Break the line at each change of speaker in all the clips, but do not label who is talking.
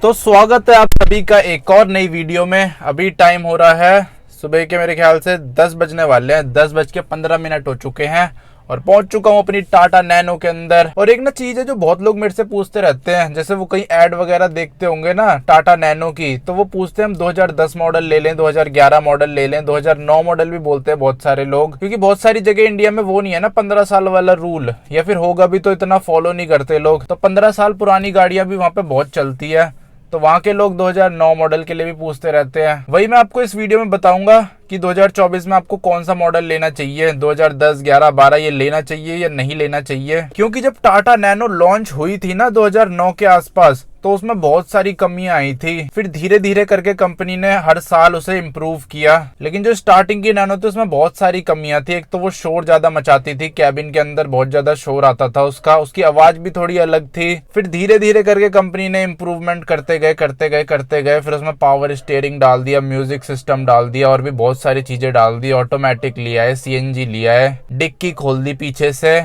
तो स्वागत है आप सभी का एक और नई वीडियो में। अभी टाइम हो रहा है सुबह के, मेरे ख्याल से 10 बजने वाले हैं। 10:15 हो चुके हैं और पहुंच चुका हूं अपनी टाटा नैनो के अंदर। और एक ना चीज है जो बहुत लोग मेरे से पूछते रहते हैं, जैसे वो कहीं ऐड वगैरह देखते होंगे ना टाटा नैनो की, तो वो पूछते हैं हम 2010 मॉडल ले लें, 2011 मॉडल ले लें, 2009 मॉडल भी बोलते हैं बहुत सारे लोग, क्योंकि बहुत सारी जगह इंडिया में वो नहीं है ना 15 साल वाला रूल, या फिर होगा भी तो इतना फॉलो नहीं करते लोग। तो 15 साल पुरानी गाड़ियां भी वहां पे बहुत चलती है, तो वहां के लोग 2009 मॉडल के लिए भी पूछते रहते हैं। वही मैं आपको इस वीडियो में बताऊंगा कि 2024 में आपको कौन सा मॉडल लेना चाहिए, 2010, 11, 12 ये लेना चाहिए या नहीं लेना चाहिए। क्योंकि जब टाटा नैनो लॉन्च हुई थी ना 2009 के आसपास, तो उसमें बहुत सारी कमियां आई थी। फिर धीरे धीरे करके कंपनी ने हर साल उसे इम्प्रूव किया, लेकिन जो स्टार्टिंग की नैनो थी उसमें बहुत सारी कमियां थी। एक तो वो शोर ज्यादा मचाती थी, कैबिन के अंदर बहुत ज्यादा शोर आता था उसकी आवाज भी थोड़ी अलग थी। फिर धीरे धीरे करके कंपनी ने इम्प्रूवमेंट करते गए। फिर उसमें पावर स्टीयरिंग डाल दिया, म्यूजिक सिस्टम डाल दिया और भी बहुत सारी चीजें डाल दी। ऑटोमेटिक लिया है, सीएनजी लिया है, डिक्की खोल दी पीछे से,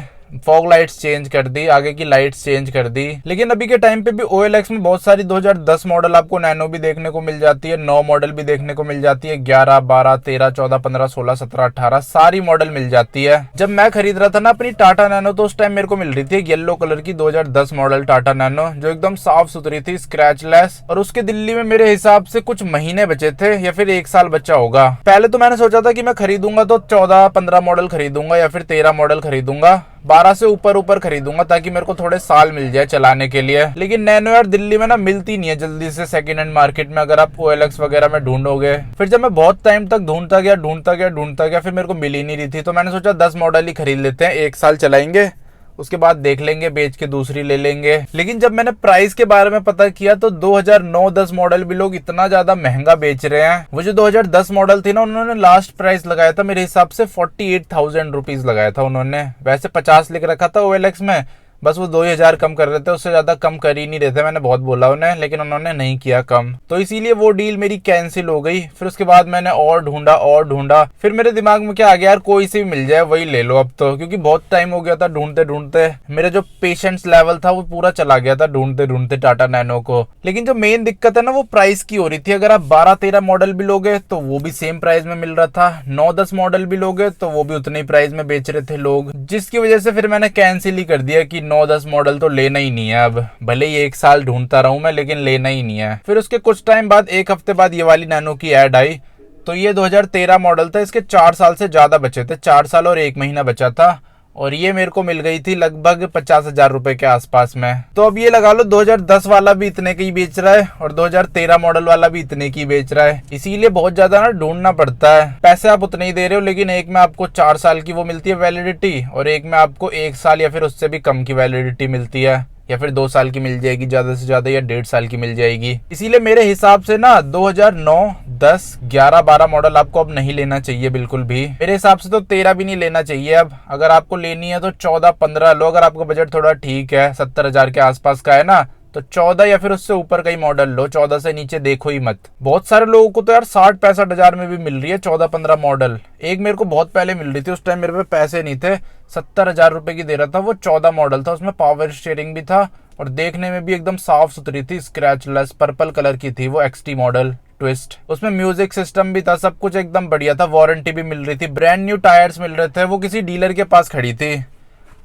फॉग लाइट्स चेंज कर दी, आगे की लाइट्स चेंज कर दी। लेकिन अभी के टाइम पे भी OLX में बहुत सारी 2010 मॉडल आपको नैनो भी देखने को मिल जाती है, 9 मॉडल भी देखने को मिल जाती है, 11, 12, 13, 14, 15, 16, 17, 18 सारी मॉडल मिल जाती है। जब मैं खरीद रहा था ना अपनी टाटा नैनो, तो उस टाइम मेरे को मिल रही थी येलो कलर की 2010 मॉडल टाटा नैनो, जो एकदम साफ सुथरी थी, स्क्रैचलेस। और उसके दिल्ली में मेरे हिसाब से कुछ महीने बचे थे या फिर 1 साल बचा होगा। पहले तो मैंने सोचा था कि मैं खरीदूंगा तो 14-15 मॉडल खरीदूंगा या फिर 13 मॉडल खरीदूंगा, 12 से ऊपर खरीदूंगा ताकि मेरे को थोड़े साल मिल जाए चलाने के लिए। लेकिन नैनो यार दिल्ली में ना मिलती नहीं है जल्दी से सेकंड हैंड मार्केट में, अगर आप OLX वगैरह में ढूंढोगे। फिर जब मैं बहुत टाइम तक ढूंढता गया फिर मेरे को मिल ही नहीं रही थी, तो मैंने सोचा 10 मॉडल ही खरीद लेते हैं, 1 साल चलाएंगे, उसके बाद देख लेंगे, बेच के दूसरी ले लेंगे। लेकिन जब मैंने प्राइस के बारे में पता किया तो 2009-10 मॉडल भी लोग इतना ज्यादा महंगा बेच रहे हैं। वो जो 2010 मॉडल थी ना, उन्होंने लास्ट प्राइस लगाया था मेरे हिसाब से 48,000 रुपीज लगाया था उन्होंने। वैसे 50 लिख रखा था OLX में, बस वो 2,000 कम कर रहे थे, उससे ज्यादा कम कर ही नहीं रहे थे। मैंने बहुत बोला उन्हें, लेकिन उन्होंने नहीं किया कम, तो इसीलिए वो डील मेरी कैंसिल हो गई। फिर उसके बाद मैंने और ढूंढा। फिर मेरे दिमाग में क्या आ गया, यार कोई सी भी मिल जाए वही ले लो अब तो, क्योंकि बहुत टाइम हो गया था ढूंढते मेरा जो पेशेंस लेवल था वो पूरा चला गया था ढूंढते टाटा नैनो को। लेकिन जो मेन दिक्कत है ना वो प्राइस की हो रही थी। अगर आप 12-13 मॉडल भी लोगे तो वो भी सेम प्राइस में मिल रहा था, 9-10 मॉडल भी लोगे तो वो भी उतने ही प्राइस में बेच रहे थे लोग, जिसकी वजह से फिर मैंने कैंसिल ही कर दिया कि 9-10 मॉडल तो लेना ही नहीं है। अब भले ही 1 साल ढूंढता रहूं मैं, लेकिन लेना ही नहीं है। फिर उसके कुछ टाइम बाद, 1 हफ्ते बाद ये वाली नैनो की ऐड आई, तो ये 2013 मॉडल था, इसके 4 साल से ज्यादा बचे थे, 4 साल और 1 महीना बचा था, और ये मेरे को मिल गई थी लगभग 50,000 रुपए के आसपास में। तो अब ये लगा लो 2010 वाला भी इतने की बेच रहा है और 2013 मॉडल वाला भी इतने की बेच रहा है, इसीलिए बहुत ज्यादा ना ढूंढना पड़ता है। पैसे आप उतने ही दे रहे हो, लेकिन एक में आपको 4 साल की वो मिलती है वैलिडिटी, और एक में आपको 1 साल या फिर उससे भी कम की वैलिडिटी मिलती है, या फिर 2 साल की मिल जाएगी ज्यादा से ज्यादा, या 1.5 साल की मिल जाएगी। इसीलिए मेरे हिसाब से ना 2009, 10, 11, 12 मॉडल आपको अब नहीं लेना चाहिए बिल्कुल भी। मेरे हिसाब से तो 13 भी नहीं लेना चाहिए अब। अगर आपको लेनी है तो 14-15 लो, अगर आपका बजट थोड़ा ठीक है, 70,000 के आसपास का है ना, तो 14 या फिर उससे ऊपर का ही मॉडल लो, 14 से नीचे देखो ही मत। बहुत सारे लोगों को तो यार 60-65 हजार में भी मिल रही है 14-15 मॉडल। एक मेरे को बहुत पहले मिल रही थी, उस टाइम मेरे पे पैसे नहीं थे, 70,000 रुपए की दे रहा था वो, 14 मॉडल था, उसमें पावर स्टीयरिंग भी था और देखने में भी एकदम साफ सुथरी थी, स्क्रैचलेस, पर्पल कलर की थी वो XT मॉडल ट्विस्ट। उसमें म्यूजिक सिस्टम भी था, सब कुछ एकदम बढ़िया था, वारंटी भी मिल रही थी, ब्रांड न्यू टायर्स मिल रहे थे। वो किसी डीलर के पास खड़ी थी,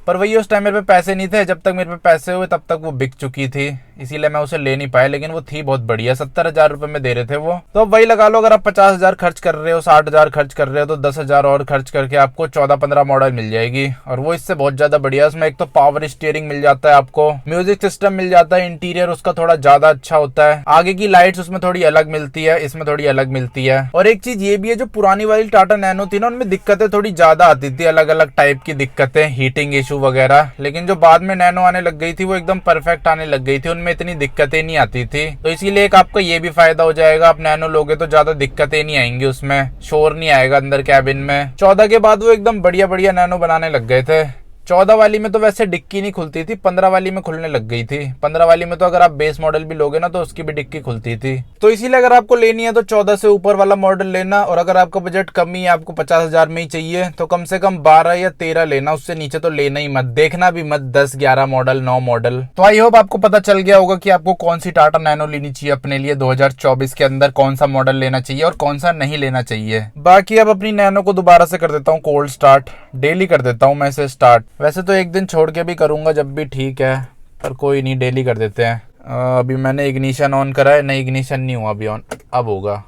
पर वही उस टाइम मेरे पे पैसे नहीं थे, जब तक मेरे पे पैसे हुए तब तक वो बिक चुकी थी, इसीलिए मैं उसे ले नहीं पाया। लेकिन वो थी बहुत बढ़िया, 70,000 रुपए में दे रहे थे वो। तो अब वही लगा लो, अगर आप 50,000 खर्च कर रहे हो, 60,000 खर्च कर रहे हो, तो 10,000 और खर्च करके आपको 14-15 मॉडल मिल जाएगी, और वो इससे बहुत ज्यादा बढ़िया। उसमें एक तो पावर स्टीयरिंग मिल जाता है आपको, म्यूजिक सिस्टम मिल जाता है, इंटीरियर उसका थोड़ा ज्यादा अच्छा होता है, आगे की लाइट्स उसमें थोड़ी अलग मिलती है, इसमें थोड़ी अलग मिलती है। और एक चीज ये भी है, जो पुरानी वाली टाटा नैनो थी ना, उनमें दिक्कतें थोड़ी ज्यादा आती थी, अलग अलग टाइप की दिक्कतें, हीटिंग इशू वगैरह। लेकिन जो बाद में नैनो आने लग गई थी वो एकदम परफेक्ट आने लग गई थी, उनमें इतनी दिक्कतें नहीं आती थी। तो इसीलिए एक आपका ये भी फायदा हो जाएगा, आप नैनो लोगे तो ज्यादा दिक्कतें नहीं आएंगी, उसमें शोर नहीं आएगा अंदर कैबिन में। 14 के बाद वो एकदम बढ़िया बढ़िया नैनो बनाने लग गए थे, 14 वाली में तो वैसे डिक्की नहीं खुलती थी, 15 वाली में खुलने लग गई थी। 15 वाली में तो अगर आप बेस मॉडल भी लोगे ना तो उसकी भी डिक्की खुलती थी। तो इसीलिए अगर आपको लेनी है तो 14 से ऊपर वाला मॉडल लेना, और अगर आपका बजट कम ही है, आपको 50,000 में ही चाहिए, तो कम से कम 12 या 13 लेना, उससे नीचे तो लेना ही मत, देखना भी मत 10, 11 मॉडल, 9 मॉडल। तो आई होप आपको पता चल गया होगा कि आपको कौन सी टाटा नैनो लेनी चाहिए अपने लिए 2024 के अंदर, कौन सा मॉडल लेना चाहिए और कौन सा नहीं लेना चाहिए। बाकी अब अपनी नैनो को दोबारा से कर देता हूँ कोल्ड स्टार्ट, डेली कर देता हूँ मैं इसे स्टार्ट। वैसे तो एक दिन छोड़ के भी करूंगा जब भी ठीक है, पर कोई नहीं, डेली कर देते हैं। अभी मैंने इग्निशन ऑन करा है, नहीं इग्निशन नहीं हुआ अभी ऑन, अब होगा।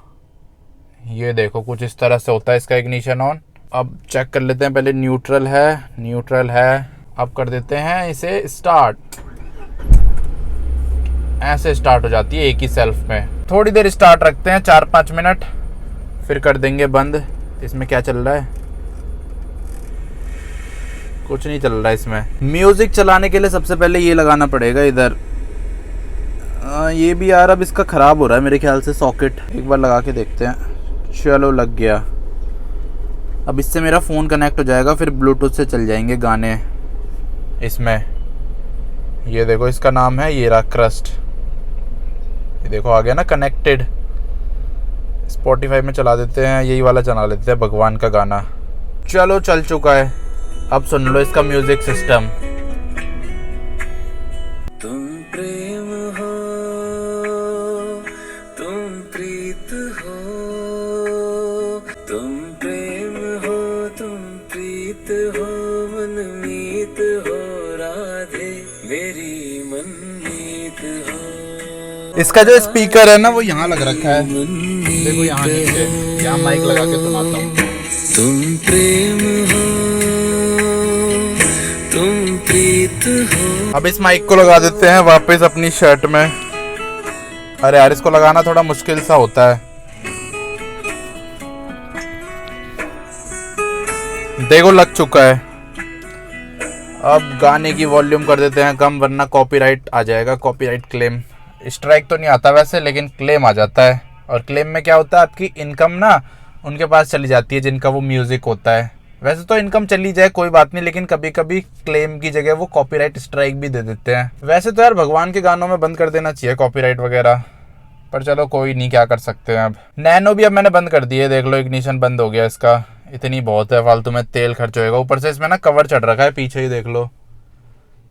ये देखो कुछ इस तरह से होता है इसका इग्निशन ऑन। अब चेक कर लेते हैं, पहले न्यूट्रल है, न्यूट्रल है। अब कर देते हैं इसे स्टार्ट, ऐसे स्टार्ट हो जाती है एक ही सेल्फ में। थोड़ी देर स्टार्ट रखते हैं, 4-5 मिनट, फिर कर देंगे बंद। इसमें क्या चल रहा है? कुछ नहीं चल रहा है इसमें। म्यूजिक चलाने के लिए सबसे पहले ये लगाना पड़ेगा इधर। ये भी यार अब इसका ख़राब हो रहा है मेरे ख्याल से सॉकेट, एक बार लगा के देखते हैं। चलो लग गया। अब इससे मेरा फ़ोन कनेक्ट हो जाएगा, फिर ब्लूटूथ से चल जाएंगे गाने इसमें। ये देखो इसका नाम है, ये रहा क्रस्ट, ये देखो आ गया ना कनेक्टेड। स्पॉटिफाई में चला देते हैं, यही वाला चला लेते हैं, भगवान का गाना। चलो चल चुका है, अब सुन लो इसका म्यूजिक सिस्टम।
तुम प्रेम हो, तुम प्रीत हो, तुम प्रेम हो, तुम प्रीत हो, मनमीत हो, राधे मेरी मनमीत हो।
इसका जो स्पीकर है ना वो यहाँ लग रखा है, देखो यहाँ नीचे, यहाँ माइक लगा के सुनाता हूँ।
तुम प्रेम हो, तुम प्रीत हो।
अब इस माइक को लगा देते हैं वापस अपनी शर्ट में। अरे यार इसको लगाना थोड़ा मुश्किल सा होता है। देखो लग चुका है। अब गाने की वॉल्यूम कर देते हैं कम, वरना कॉपीराइट आ जाएगा, कॉपीराइट क्लेम। स्ट्राइक तो नहीं आता वैसे, लेकिन क्लेम आ जाता है। और क्लेम में क्या होता है, आपकी इनकम ना उनके पास चली जाती है जिनका वो म्यूजिक होता है। वैसे तो इनकम चली जाए कोई बात नहीं, लेकिन कभी कभी क्लेम की जगह वो कॉपीराइट स्ट्राइक भी दे देते हैं। वैसे तो यार भगवान के गानों में बंद कर देना चाहिए कॉपीराइट वगैरह, पर चलो कोई नहीं, क्या कर सकते हैं। अब नैनो भी अब मैंने बंद कर दी है, देख लो इग्निशन बंद हो गया इसका। इतनी बहुत है, फालतू में तेल खर्च होएगा। ऊपर से इसमें ना कवर चढ़ रखा है पीछे ही देख लो,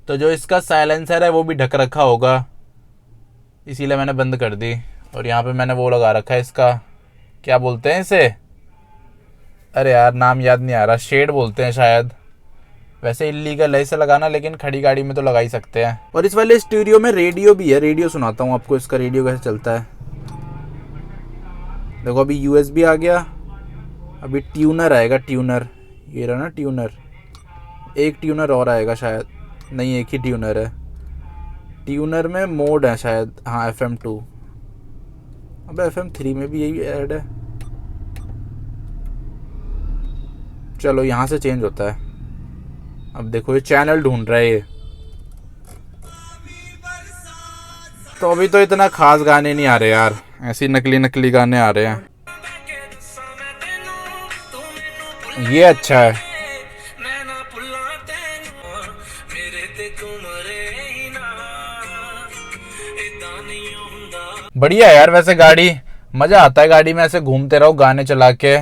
तो जो इसका साइलेंसर है वो भी ढक रखा होगा, इसीलिए मैंने बंद कर दी। और यहाँ पे मैंने वो लगा रखा है इसका, क्या बोलते हैं इसे, अरे यार नाम याद नहीं आ रहा, शेड बोलते हैं शायद। वैसे इलीगल है इसे लगाना, लेकिन खड़ी गाड़ी में तो लगा ही सकते हैं। और इस वाले स्टूडियो में रेडियो भी है, रेडियो सुनाता हूँ आपको इसका रेडियो कैसे चलता है। देखो अभी यूएसबी आ गया, अभी ट्यूनर आएगा, ट्यूनर, ये रहा ना ट्यूनर। एक ट्यूनर और आएगा शायद, नहीं एक ही ट्यूनर है। ट्यूनर में मोड है शायद, हाँ FM2। अब FM3 में भी यही ऐड है। चलो यहाँ से चेंज होता है। अब देखो ये चैनल ढूंढ रहा है ये। तो अभी तो इतना खास गाने नहीं आ रहे यार, ऐसी नकली नकली गाने आ रहे हैं। ये अच्छा है। बढ़िया है यार वैसे गाड़ी, मजा आता है गाड़ी में ऐसे घूमते रहो गाने चला के।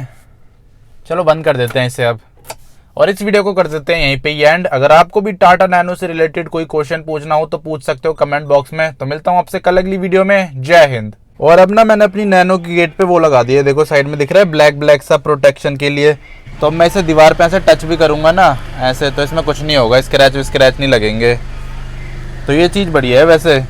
चलो बंद कर देते हैं इसे अब, और इस वीडियो को कर देते हैं यहीं पे ही एंड। अगर आपको भी टाटा नैनो से रिलेटेड कोई क्वेश्चन पूछना हो तो पूछ सकते हो कमेंट बॉक्स में। तो मिलता हूँ आपसे कल अगली वीडियो में। जय हिंद। और अब ना मैंने अपनी नैनो की गेट पे वो लगा दिया, देखो साइड में दिख रहा है ब्लैक ब्लैक सा प्रोटेक्शन के लिए। तो अब मैं इसे दीवार पे ऐसे टच भी करूंगा ना ऐसे, तो इसमें कुछ नहीं होगा, स्क्रैच नहीं लगेंगे। तो ये चीज़ बढ़िया है वैसे।